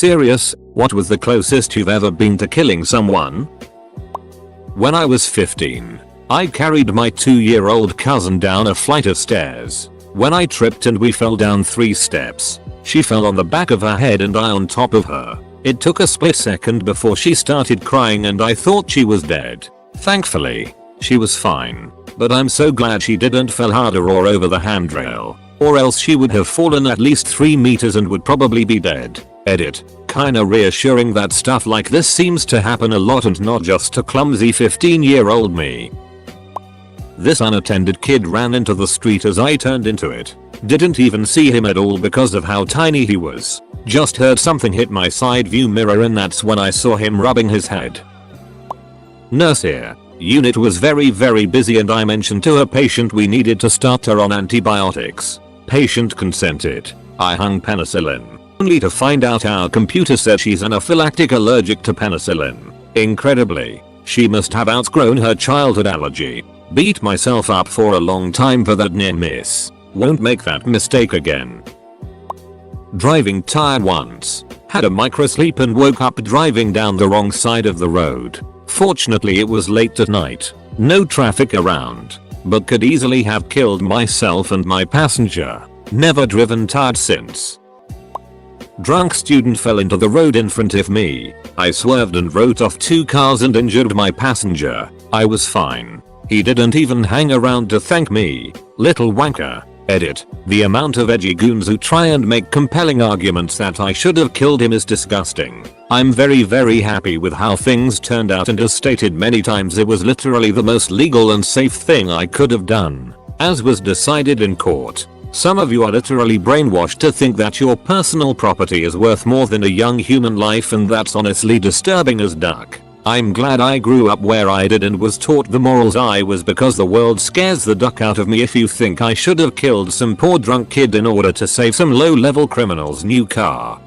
serious? What was the closest you've ever been to killing someone? When I was 15, I carried my 2-year-old cousin down a flight of stairs. When I tripped and we fell down 3 steps, she fell on the back of her head and I on top of her. It took a split second before she started crying and I thought she was dead. Thankfully, she was fine, but I'm so glad she didn't fell harder or over the handrail, or else she would have fallen at least 3 meters and would probably be dead. Edit. Kinda reassuring that stuff like this seems to happen a lot and not just to clumsy 15-year-old me. This unattended kid ran into the street as I turned into it. Didn't even see him at all because of how tiny he was. Just heard something hit my side view mirror and that's when I saw him rubbing his head. Nurse here. Unit was very busy and I mentioned to a patient we needed to start her on antibiotics. Patient consented. I hung penicillin. Only to find out our computer said she's anaphylactic allergic to penicillin. Incredibly, she must have outgrown her childhood allergy. Beat myself up for a long time for that near miss. Won't make that mistake again. Driving tired once. Had a microsleep and woke up driving down the wrong side of the road. Fortunately it was late at night. No traffic around. But could easily have killed myself and my passenger. Never driven tired since. Drunk student fell into the road in front of me. I swerved and wrote off 2 cars and injured my passenger. I was fine. He didn't even hang around to thank me. Little wanker. Edit. The amount of edgy goons who try and make compelling arguments that I should have killed him is disgusting. I'm very happy with how things turned out and as stated many times it was literally the most legal and safe thing I could have done. As was decided in court. Some of you are literally brainwashed to think that your personal property is worth more than a young human life and that's honestly disturbing as duck. I'm glad I grew up where I did and was taught the morals I was because the world scares the duck out of me if you think I should have killed some poor drunk kid in order to save some low-level criminal's new car.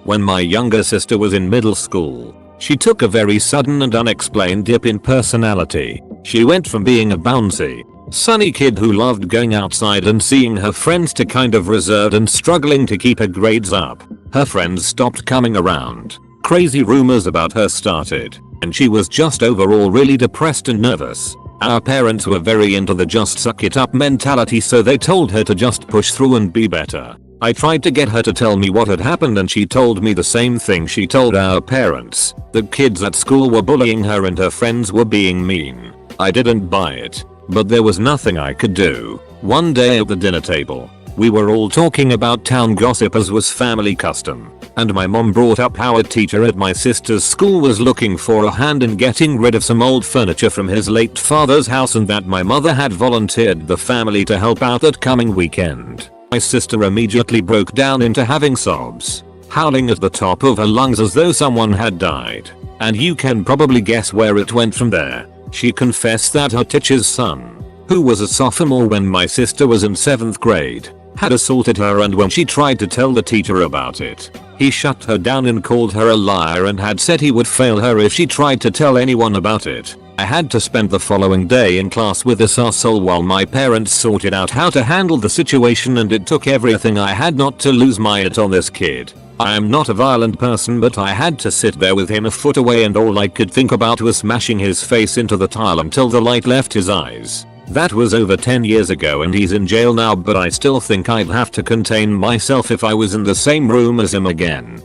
When my younger sister was in middle school, she took a very sudden and unexplained dip in personality. She went from being a bouncy, sunny kid who loved going outside and seeing her friends to kind of reserved and struggling to keep her grades up. Her friends stopped coming around. Crazy rumors about her started, and she was just overall really depressed and nervous. Our parents were very into the just suck it up mentality, so they told her to just push through and be better. I tried to get her to tell me what had happened and she told me the same thing she told our parents, that kids at school were bullying her and her friends were being mean. I didn't buy it, but there was nothing I could do. One day at the dinner table, we were all talking about town gossip as was family custom, and my mom brought up how a teacher at my sister's school was looking for a hand in getting rid of some old furniture from his late father's house and that my mother had volunteered the family to help out that coming weekend. My sister immediately broke down into having sobs, howling at the top of her lungs as though someone had died. And you can probably guess where it went from there. She confessed that her teacher's son, who was a sophomore when my sister was in 7th grade, had assaulted her, and when she tried to tell the teacher about it, he shut her down and called her a liar and had said he would fail her if she tried to tell anyone about it. I had to spend the following day in class with this arsehole while my parents sorted out how to handle the situation, and it took everything I had not to lose my it on this kid. I am not a violent person, but I had to sit there with him a foot away and all I could think about was smashing his face into the tile until the light left his eyes. That was over 10 years ago and he's in jail now, but I still think I'd have to contain myself if I was in the same room as him again.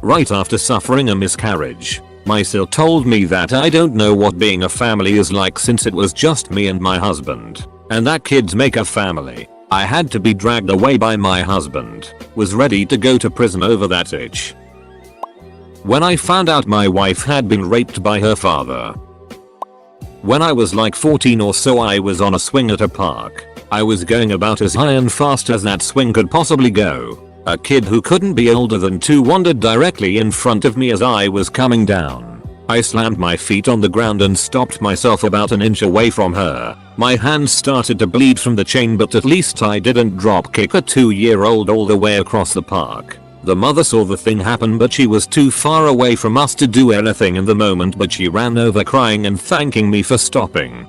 Right after suffering a miscarriage, my sil told me that I don't know what being a family is like since it was just me and my husband, and that kids make a family. I had to be dragged away by my husband, was ready to go to prison over that itch. When I found out my wife had been raped by her father. When I was like 14 or so, I was on a swing at a park. I was going about as high and fast as that swing could possibly go. A kid who couldn't be older than 2 wandered directly in front of me as I was coming down. I slammed my feet on the ground and stopped myself about an inch away from her. My hands started to bleed from the chain, but at least I didn't drop kick a 2-year-old all the way across the park. The mother saw the thing happen, but she was too far away from us to do anything in the moment, but she ran over crying and thanking me for stopping.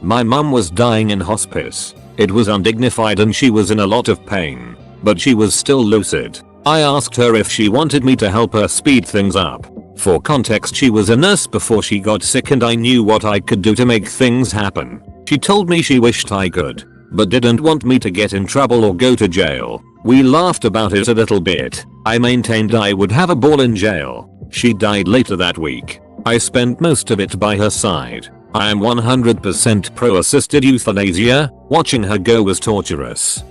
My mum was dying in hospice. It was undignified and she was in a lot of pain, but she was still lucid. I asked her if she wanted me to help her speed things up. For context, she was a nurse before she got sick and I knew what I could do to make things happen. She told me she wished I could, but didn't want me to get in trouble or go to jail. We laughed about it a little bit. I maintained I would have a ball in jail. She died later that week. I spent most of it by her side. I am 100% pro-assisted euthanasia. Watching her go was torturous.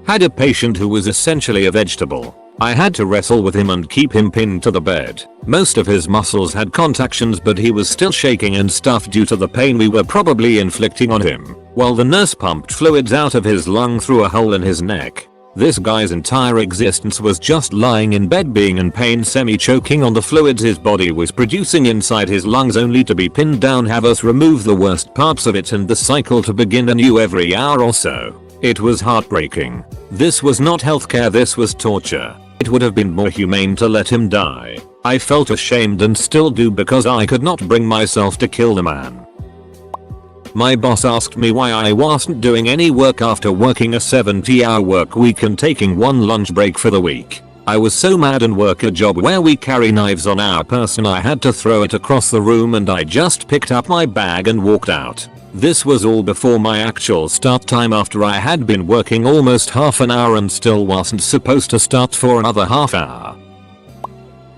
Had a patient who was essentially a vegetable. I had to wrestle with him and keep him pinned to the bed. Most of his muscles had contractions, but he was still shaking and stuff due to the pain we were probably inflicting on him, while the nurse pumped fluids out of his lung through a hole in his neck. This guy's entire existence was just lying in bed being in pain, semi-choking on the fluids his body was producing inside his lungs, only to be pinned down, have us remove the worst parts of it, and the cycle to begin anew every hour or so. It was heartbreaking. This was not healthcare, this was torture. It would have been more humane to let him die. I felt ashamed and still do because I could not bring myself to kill the man. My boss asked me why I wasn't doing any work after working a 70-hour work week and taking one lunch break for the week. I was so mad and work a job where we carry knives on our person I had to throw it across the room, and I just picked up my bag and walked out. This was all before my actual start time, after I had been working almost half an hour and still wasn't supposed to start for another half hour.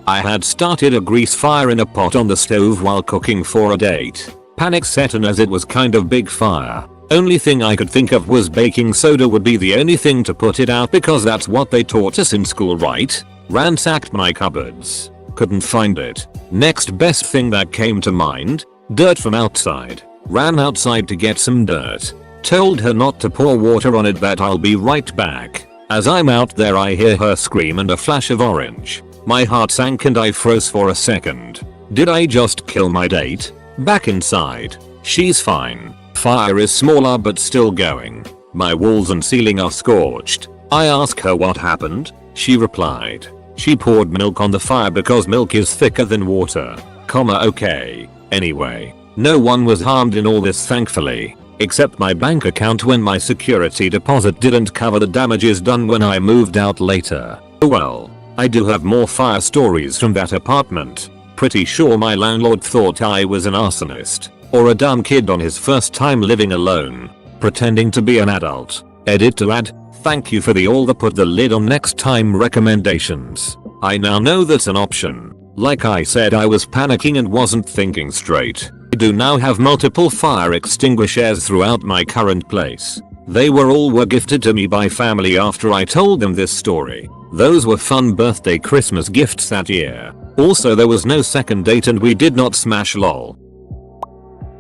I had started a grease fire in a pot on the stove while cooking for a date. Panic set in as it was kind of big fire. Only thing I could think of was baking soda would be the only thing to put it out because that's what they taught us in school, right? Ransacked my cupboards. Couldn't find it. Next best thing that came to mind, dirt from outside. Ran outside to get some dirt. Told her not to pour water on it, that I'll be right back. As I'm out there I hear her scream and a flash of orange. My heart sank and I froze for a second. Did I just kill my date? Back inside. She's fine. Fire is smaller but still going. My walls and ceiling are scorched. I ask her what happened. She replied, she poured milk on the fire because milk is thicker than water. Okay. Anyway. No one was harmed in all this, thankfully, except my bank account when my security deposit didn't cover the damages done when I moved out later. Oh well, I do have more fire stories from that apartment. Pretty sure my landlord thought I was an arsonist, or a dumb kid on his first time living alone, pretending to be an adult. Edit to add, thank you for the all the put the lid on next time recommendations. I now know that's an option. Like I said, I was panicking and wasn't thinking straight. I do now have multiple fire extinguishers throughout my current place. They were gifted to me by family after I told them this story. Those were fun birthday Christmas gifts that year. Also, there was no second date and we did not smash lol.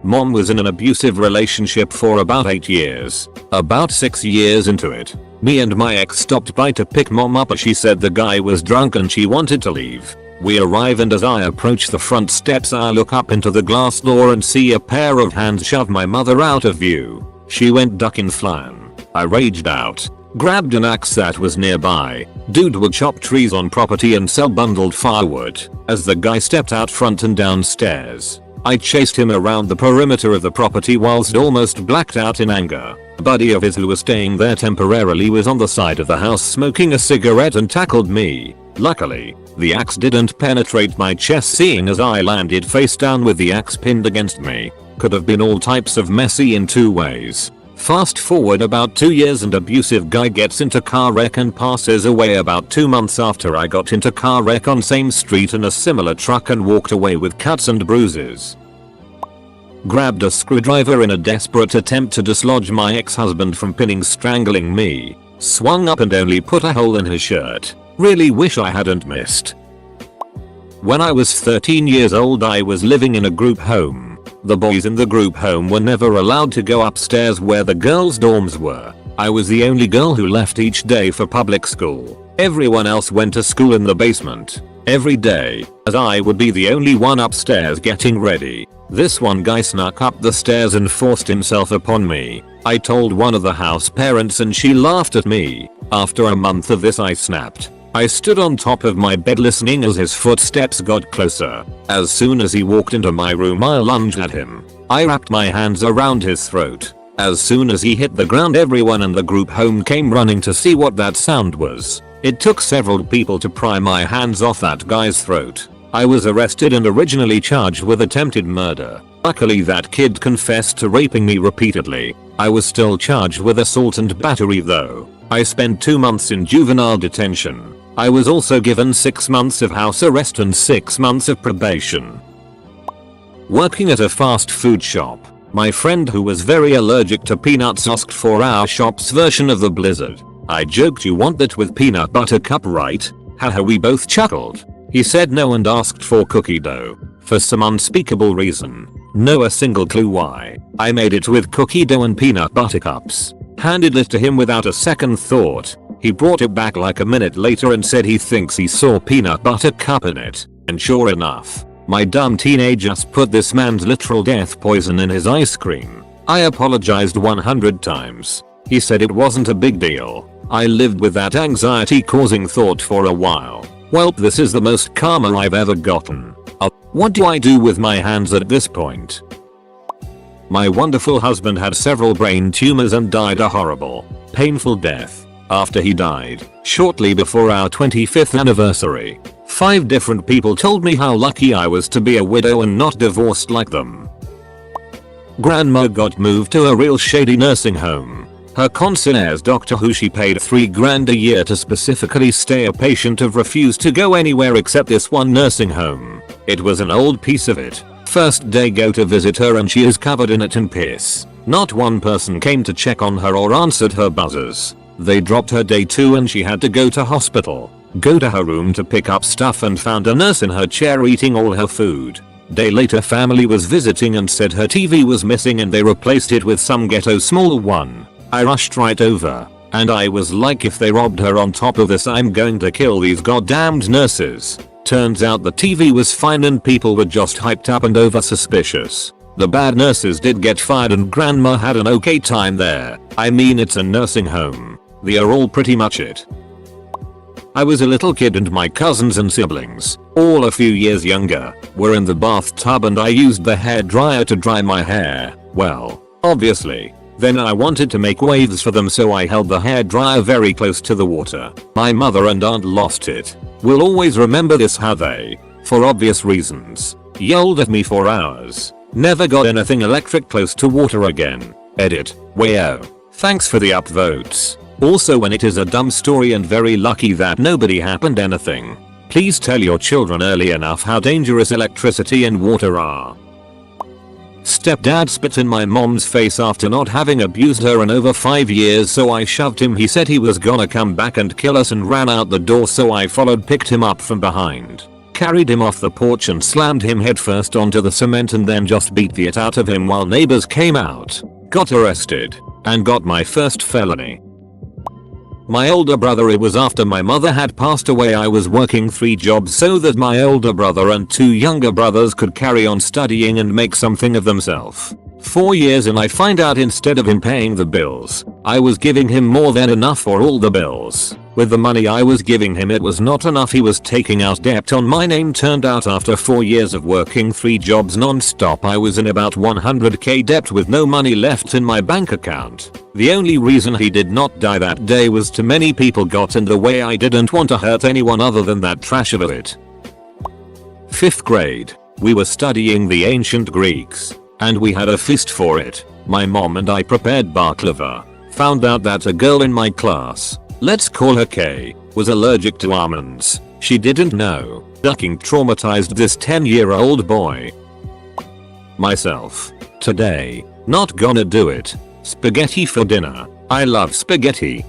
Mom was in an abusive relationship for about 8 years. About 6 years into it, me and my ex stopped by to pick mom up as she said the guy was drunk and she wanted to leave. We arrive and as I approach the front steps I look up into the glass door and see a pair of hands shove my mother out of view. She went duck in flan. I raged out, grabbed an axe that was nearby. Dude would chop trees on property and sell bundled firewood. As the guy stepped out front and downstairs, I chased him around the perimeter of the property whilst almost blacked out in anger. A buddy of his who was staying there temporarily was on the side of the house smoking a cigarette and tackled me. Luckily, the axe didn't penetrate my chest, seeing as I landed face down with the axe pinned against me. Could have been all types of messy in 2 ways. Fast forward about 2 years and abusive guy gets into car wreck and passes away about 2 months after I got into car wreck on same street in a similar truck and walked away with cuts and bruises. Grabbed a screwdriver in a desperate attempt to dislodge my ex-husband from strangling me. Swung up and only put a hole in his shirt. Really wish I hadn't missed. When I was 13 years old I was living in a group home. The boys in the group home were never allowed to go upstairs where the girls' dorms were. I was the only girl who left each day for public school. Everyone else went to school in the basement. Every day, as I would be the only one upstairs getting ready. This one guy snuck up the stairs and forced himself upon me. I told one of the house parents and she laughed at me. After a month of this I snapped. I stood on top of my bed listening as his footsteps got closer. As soon as he walked into my room I lunged at him. I wrapped my hands around his throat. As soon as he hit the ground everyone in the group home came running to see what that sound was. It took several people to pry my hands off that guy's throat. I was arrested and originally charged with attempted murder. Luckily that kid confessed to raping me repeatedly. I was still charged with assault and battery though. I spent 2 months in juvenile detention. I was also given 6 months of house arrest and 6 months of probation. Working at a fast food shop. My friend who was very allergic to peanuts asked for our shop's version of the blizzard. I joked, "You want that with peanut butter cup, right?" Haha, we both chuckled. He said no and asked for cookie dough. For some unspeakable reason. No a single clue why. I made it with cookie dough and peanut butter cups. Handed it to him without a second thought. He brought it back like a minute later and said he thinks he saw peanut butter cup in it. And sure enough, my dumb teenagers put this man's literal death poison in his ice cream. I apologized 100 times. He said it wasn't a big deal. I lived with that anxiety causing thought for a while. Well, this is the most karma I've ever gotten. What do I do with my hands at this point? My wonderful husband had several brain tumors and died a horrible, painful death. After he died, shortly before our 25th anniversary, 5 different people told me how lucky I was to be a widow and not divorced like them. Grandma got moved to a real shady nursing home. Her concierge doctor who she paid $3 grand a year to specifically stay a patient of refused to go anywhere except this one nursing home. It was an old piece of it. First day go to visit her and she is covered in it and piss. Not one person came to check on her or answered her buzzers. They dropped her day 2 and she had to go to hospital. Go to her room to pick up stuff and found a nurse in her chair eating all her food. Day later family was visiting and said her TV was missing and they replaced it with some ghetto smaller one. I rushed right over. And I was like, if they robbed her on top of this, I'm going to kill these goddamned nurses. Turns out the TV was fine and people were just hyped up and over suspicious. The bad nurses did get fired and grandma had an okay time there. I mean, it's a nursing home. They are all pretty much it. I was a little kid and my cousins and siblings, all a few years younger, were in the bathtub and I used the hairdryer to dry my hair. Well, obviously. Then I wanted to make waves for them, so I held the hairdryer very close to the water. My mother and aunt lost it. Will always remember this, how they, for obvious reasons, yelled at me for hours. Never got anything electric close to water again. Edit. Wayo. Thanks for the upvotes. Also, when it is a dumb story and very lucky that nobody happened anything, please tell your children early enough how dangerous electricity and water are. Stepdad spit in my mom's face after not having abused her in over 5 years, so I shoved him. He said he was gonna come back and kill us and ran out the door, so I followed, picked him up from behind, carried him off the porch and slammed him headfirst onto the cement and then just beat the it out of him while neighbors came out, got arrested, and got my first felony. My older brother, it was after my mother had passed away. I was working 3 jobs so that my older brother and 2 younger brothers could carry on studying and make something of themselves. 4 years and I find out instead of him paying the bills, I was giving him more than enough for all the bills. With the money I was giving him, it was not enough. He was taking out debt on my name. Turned out after 4 years of working 3 jobs non-stop, I was in about 100k debt with no money left in my bank account. The only reason he did not die that day was too many people got in the way. I didn't want to hurt anyone other than that trash of it. 5th grade. We were studying the ancient Greeks, and we had a feast for it. My mom and I prepared baklava. Found out that a girl in my class, let's call her K, was allergic to almonds. She didn't know. Ducking traumatized this 10-year-old boy. Myself. Today. Not gonna do it. Spaghetti for dinner. I love spaghetti.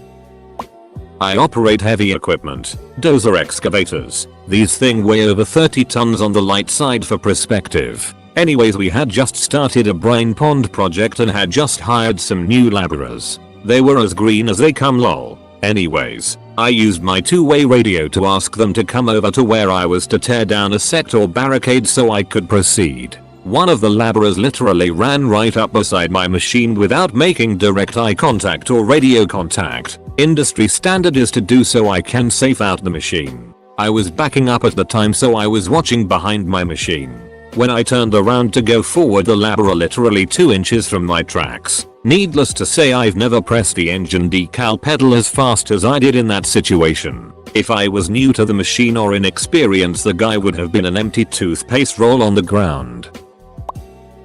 I operate heavy equipment, dozer excavators. These things weigh over 30 tons on the light side for perspective. Anyways, we had just started a brine pond project and had just hired some new laborers. They were as green as they come, lol. Anyways, I used my 2-way radio to ask them to come over to where I was to tear down a set or barricade so I could proceed. One of the laborers literally ran right up beside my machine without making direct eye contact or radio contact. Industry standard is to do so. I can safe out the machine. I was backing up at the time, so I was watching behind my machine. When I turned around to go forward, the lab were literally 2 inches from my tracks. Needless to say, I've never pressed the engine decal pedal as fast as I did in that situation. If I was new to the machine or inexperienced, the guy would have been an empty toothpaste roll on the ground.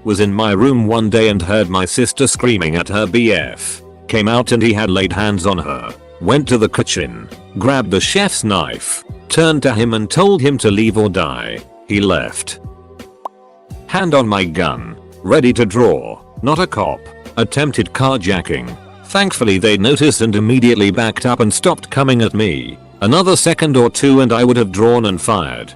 Was in my room one day and heard my sister screaming at her BF. Came out and he had laid hands on her. Went to the kitchen, grabbed the chef's knife, turned to him and told him to leave or die. He left. Hand on my gun, ready to draw. Not a cop. Attempted carjacking. Thankfully they noticed and immediately backed up and stopped coming at me. Another second or two and I would have drawn and fired.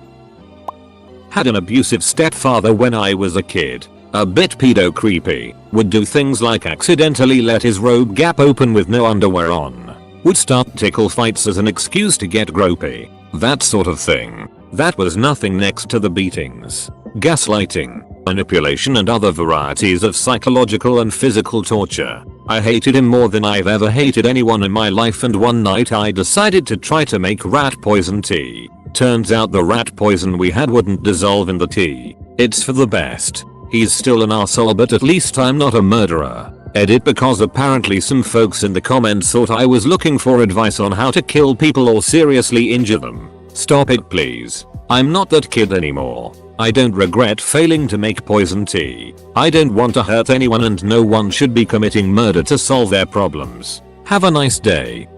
Had an abusive stepfather when I was a kid. A bit pedo creepy. Would do things like accidentally let his robe gap open with no underwear on. Would start tickle fights as an excuse to get gropey. That sort of thing. That was nothing next to the beatings, gaslighting, manipulation and other varieties of psychological and physical torture. I hated him more than I've ever hated anyone in my life, and one night I decided to try to make rat poison tea. Turns out the rat poison we had wouldn't dissolve in the tea. It's for the best. He's still an arsehole, but at least I'm not a murderer. Edit, because apparently some folks in the comments thought I was looking for advice on how to kill people or seriously injure them. Stop it please. I'm not that kid anymore. I don't regret failing to make poison tea. I don't want to hurt anyone and no one should be committing murder to solve their problems. Have a nice day.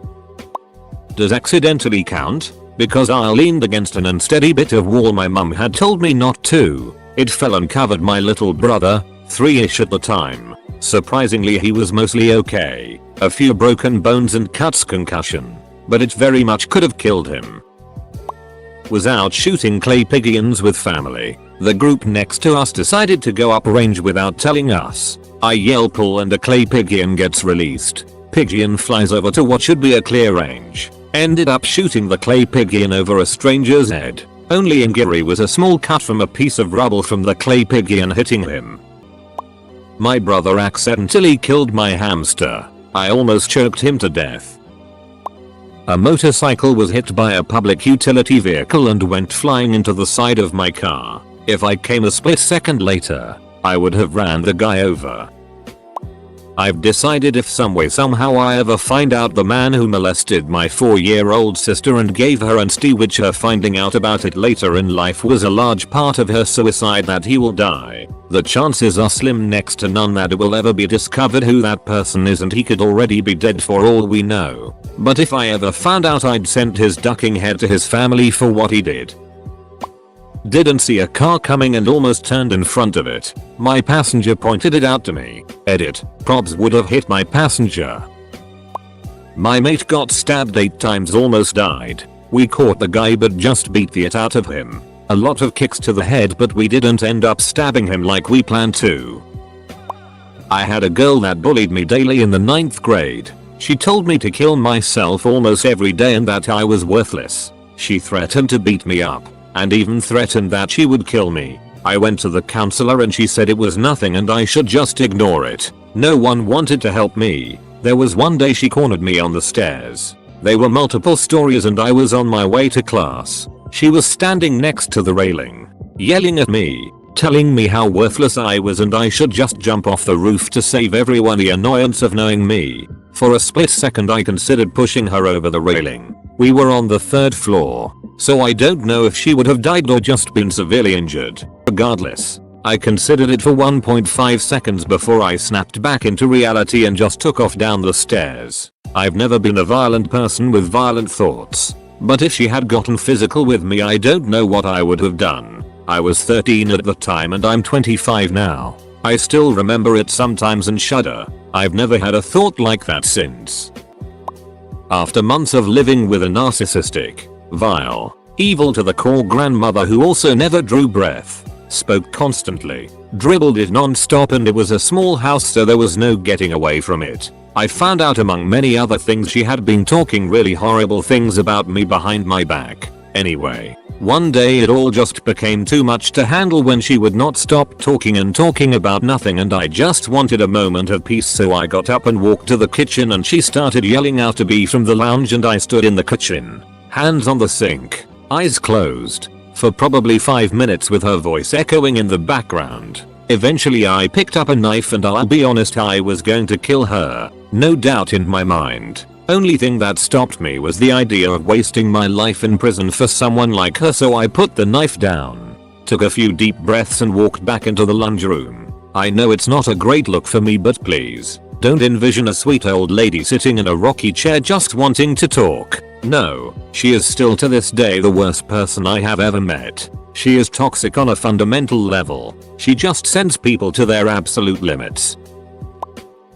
Does accidentally count? Because I leaned against an unsteady bit of wall my mum had told me not to. It fell and covered my little brother, 3-ish at the time. Surprisingly he was mostly okay. A few broken bones and cuts, concussion. But it very much could have killed him. Was out shooting clay pigeons with family. The group next to us decided to go up range without telling us. I yell pull and a clay pigeon gets released. Pigeon flies over to what should be a clear range. Ended up shooting the clay pigeon over a stranger's head. Only injury was a small cut from a piece of rubble from the clay pigeon hitting him. My brother accidentally killed my hamster. I almost choked him to death. A motorcycle was hit by a public utility vehicle and went flying into the side of my car. If I came a split second later, I would have ran the guy over. I've decided if some way somehow I ever find out the man who molested my 4-year-old sister and gave her anxiety, which her finding out about it later in life was a large part of her suicide, that he will die. The chances are slim next to none that it will ever be discovered who that person is, and he could already be dead for all we know. But if I ever found out, I'd send his ducking head to his family for what he did. Didn't see a car coming and almost turned in front of it. My passenger pointed it out to me. Edit. Probs would have hit my passenger. My mate got stabbed 8 times, almost died. We caught the guy but just beat the it out of him. A lot of kicks to the head, but we didn't end up stabbing him like we planned to. I had a girl that bullied me daily in the 9th grade. She told me to kill myself almost every day and that I was worthless. She threatened to beat me up. And even threatened that she would kill me. I went to the counselor and she said it was nothing and I should just ignore it. No one wanted to help me. There was one day she cornered me on the stairs. They were multiple stories and I was on my way to class. She was standing next to the railing, yelling at me, telling me how worthless I was and I should just jump off the roof to save everyone the annoyance of knowing me. For a split second I considered pushing her over the railing. We were on the 3rd floor, so I don't know if she would have died or just been severely injured. Regardless, I considered it for 1.5 seconds before I snapped back into reality and just took off down the stairs. I've never been a violent person with violent thoughts, but if she had gotten physical with me, I don't know what I would have done. I was 13 at the time and I'm 25 now. I still remember it sometimes and shudder. I've never had a thought like that since. After months of living with a narcissistic, vile, evil to the core grandmother who also never drew breath, spoke constantly, dribbled it non-stop, and it was a small house so there was no getting away from it, I found out among many other things she had been talking really horrible things about me behind my back. Anyway, one day it all just became too much to handle when she would not stop talking and talking about nothing, and I just wanted a moment of peace, so I got up and walked to the kitchen and she started yelling out to be from the lounge and I stood in the kitchen, hands on the sink, eyes closed, for probably 5 minutes with her voice echoing in the background. Eventually I picked up a knife and I'll be honest, I was going to kill her. No doubt in my mind. Only thing that stopped me was the idea of wasting my life in prison for someone like her, so I put the knife down, took a few deep breaths and walked back into the lunch room. I know it's not a great look for me, but please, don't envision a sweet old lady sitting in a rocky chair just wanting to talk. No, she is still to this day the worst person I have ever met. She is toxic on a fundamental level. She just sends people to their absolute limits.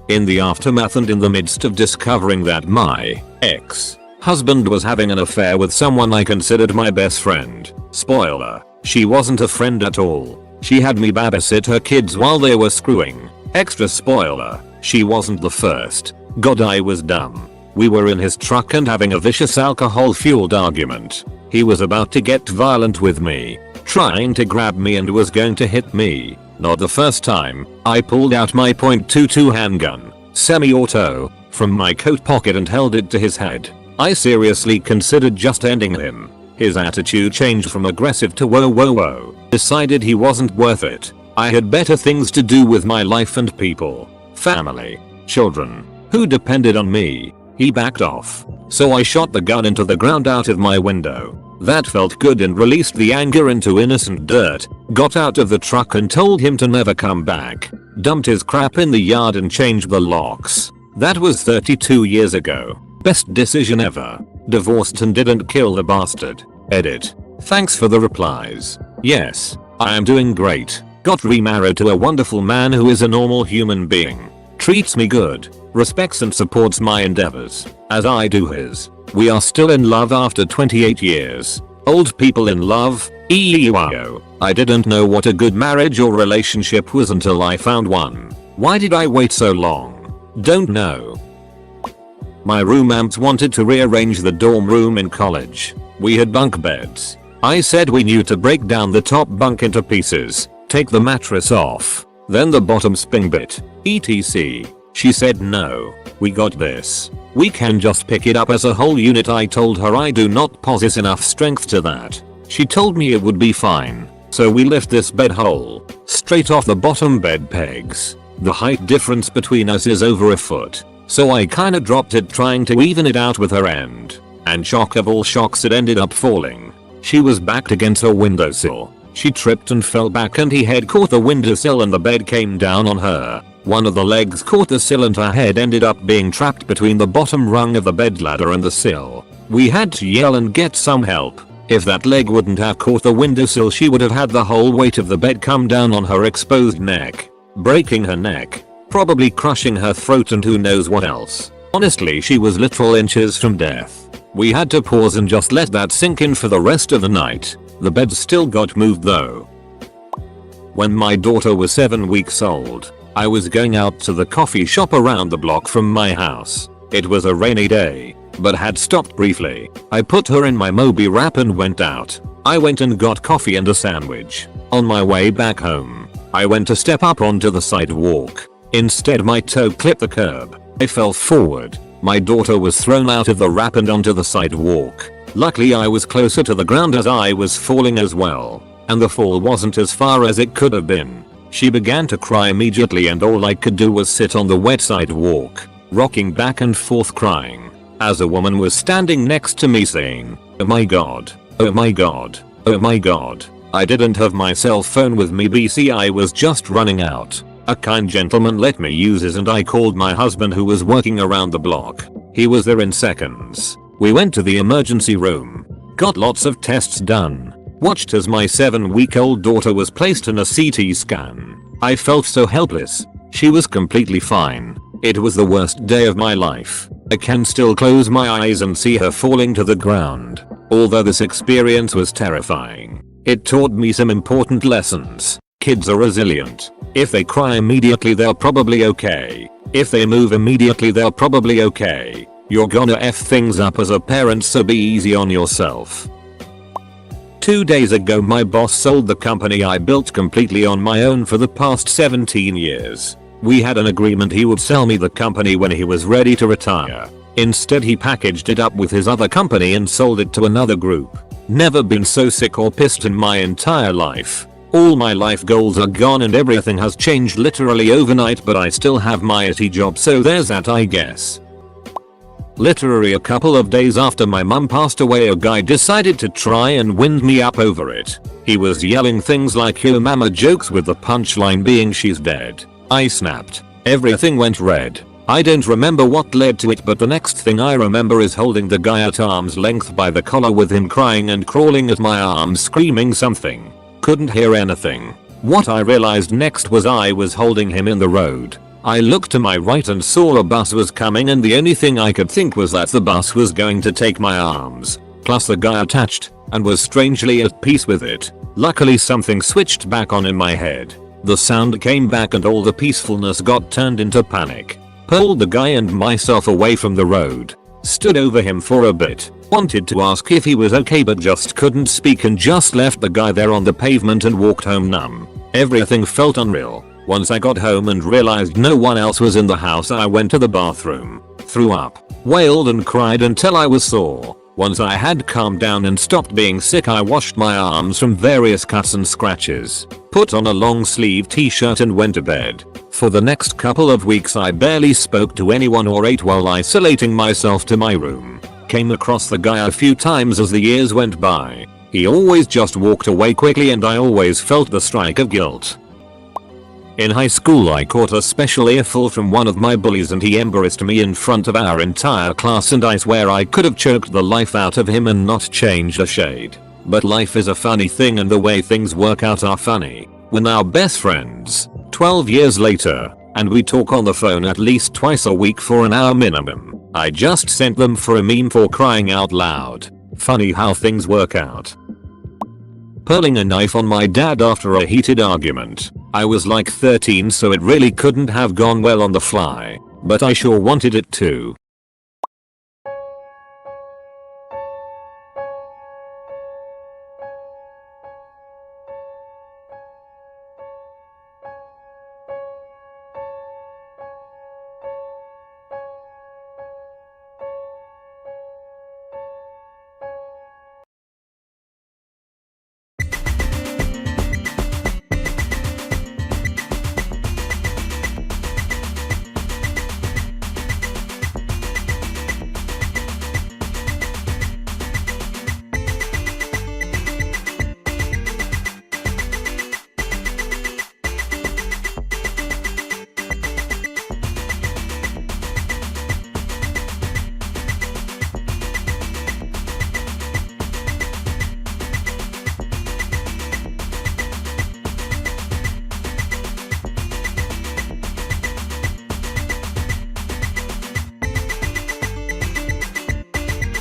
In the aftermath and in the midst of discovering that my ex-husband was having an affair with someone I considered my best friend. Spoiler, she wasn't a friend at all. She had me babysit her kids while they were screwing. Extra spoiler, she wasn't the first. God, I was dumb. We were in his truck and having a vicious alcohol-fueled argument. He was about to get violent with me, trying to grab me and was going to hit me. Not the first time. I pulled out my .22 handgun, semi-auto, from my coat pocket and held it to his head. I seriously considered just ending him. His attitude changed from aggressive to whoa. Decided he wasn't worth it. I had better things to do with my life and people, family, children, who depended on me. He backed off. So I shot the gun into the ground out of my window. That felt good and released the anger into innocent dirt. Got out of the truck and told him to never come back. Dumped his crap in the yard and changed the locks. That was 32 years ago. Best decision ever. Divorced and didn't kill the bastard. Edit. Thanks for the replies. Yes, I am doing great. Got remarried to a wonderful man who is a normal human being. Treats me good. Respects and supports my endeavors, as I do his. We are still in love after 28 years. Old people in love? EEYO. I didn't know what a good marriage or relationship was until I found one. Why did I wait so long? Don't know. My roommates wanted to rearrange the dorm room in college. We had bunk beds. I said we knew to break down the top bunk into pieces, take the mattress off, then the bottom spring bit, etc. She said no, we got this. We can just pick it up as a whole unit. I told her I do not possess enough strength to that. She told me it would be fine. So we lift this bed whole, straight off the bottom bed pegs. The height difference between us is over a foot. So I kinda dropped it trying to even it out with her end. And shock of all shocks, it ended up falling. She was backed against a windowsill. She tripped and fell back and her head caught the windowsill and the bed came down on her. One of the legs caught the sill and her head ended up being trapped between the bottom rung of the bed ladder and the sill. We had to yell and get some help. If that leg wouldn't have caught the windowsill, she would have had the whole weight of the bed come down on her exposed neck, breaking her neck, probably crushing her throat and who knows what else. Honestly, she was literal inches from death. We had to pause and just let that sink in for the rest of the night. The bed still got moved though. When my daughter was 7 weeks old, I was going out to the coffee shop around the block from my house. It was a rainy day, but had stopped briefly. I put her in my Moby wrap and went out. I went and got coffee and a sandwich. On my way back home, I went to step up onto the sidewalk. Instead, my toe clipped the curb. I fell forward. My daughter was thrown out of the wrap and onto the sidewalk. Luckily, I was closer to the ground as I was falling as well, and the fall wasn't as far as it could have been. She began to cry immediately and all I could do was sit on the wet sidewalk, rocking back and forth crying, as a woman was standing next to me saying, "Oh my god, oh my god, oh my god." I didn't have my cell phone with me BC, I was just running out. A kind gentleman let me use his and I called my husband who was working around the block. He was there in seconds. We went to the emergency room, got lots of tests done, watched as my 7-week-old daughter was placed in a CT scan. I felt so helpless. She was completely fine. It was the worst day of my life. I can still close my eyes and see her falling to the ground. Although this experience was terrifying, it taught me some important lessons. Kids are resilient. If they cry immediately, they're probably okay. If they move immediately, they're probably okay. You're gonna F things up as a parent, so be easy on yourself. 2 days ago, my boss sold the company I built completely on my own for the past 17 years. We had an agreement he would sell me the company when he was ready to retire. Instead, he packaged it up with his other company and sold it to another group. Never been so sick or pissed in my entire life. All my life goals are gone and everything has changed literally overnight, but I still have my IT job, so there's that, I guess. Literally a couple of days after my mum passed away, a guy decided to try and wind me up over it. He was yelling things like "yo mama" jokes with the punchline being "she's dead." I snapped. Everything went red. I don't remember what led to it, but the next thing I remember is holding the guy at arm's length by the collar with him crying and crawling at my arms screaming something. Couldn't hear anything. What I realized next was I was holding him in the road. I looked to my right and saw a bus was coming, and the only thing I could think was that the bus was going to take my arms. Plus the guy attached and was strangely at peace with it. Luckily something switched back on in my head. The sound came back and all the peacefulness got turned into panic. Pulled the guy and myself away from the road. Stood over him for a bit. Wanted to ask if he was okay but just couldn't speak, and just left the guy there on the pavement and walked home numb. Everything felt unreal. Once I got home and realized no one else was in the house, I went to the bathroom. Threw up. Wailed and cried until I was sore. Once I had calmed down and stopped being sick, I washed my arms from various cuts and scratches. Put on a long sleeve t-shirt and went to bed. For the next couple of weeks I barely spoke to anyone or ate while isolating myself to my room. Came across the guy a few times as the years went by. He always just walked away quickly and I always felt the strike of guilt. In high school I caught a special earful from one of my bullies and he embarrassed me in front of our entire class, and I swear I could have choked the life out of him and not changed a shade. But life is a funny thing and the way things work out are funny. We're now best friends, 12 years later, and we talk on the phone at least twice a week for an hour minimum. I just sent them for a meme, for crying out loud. Funny how things work out. Pulling a knife on my dad after a heated argument. I was like 13, so it really couldn't have gone well on the fly, but I sure wanted it to.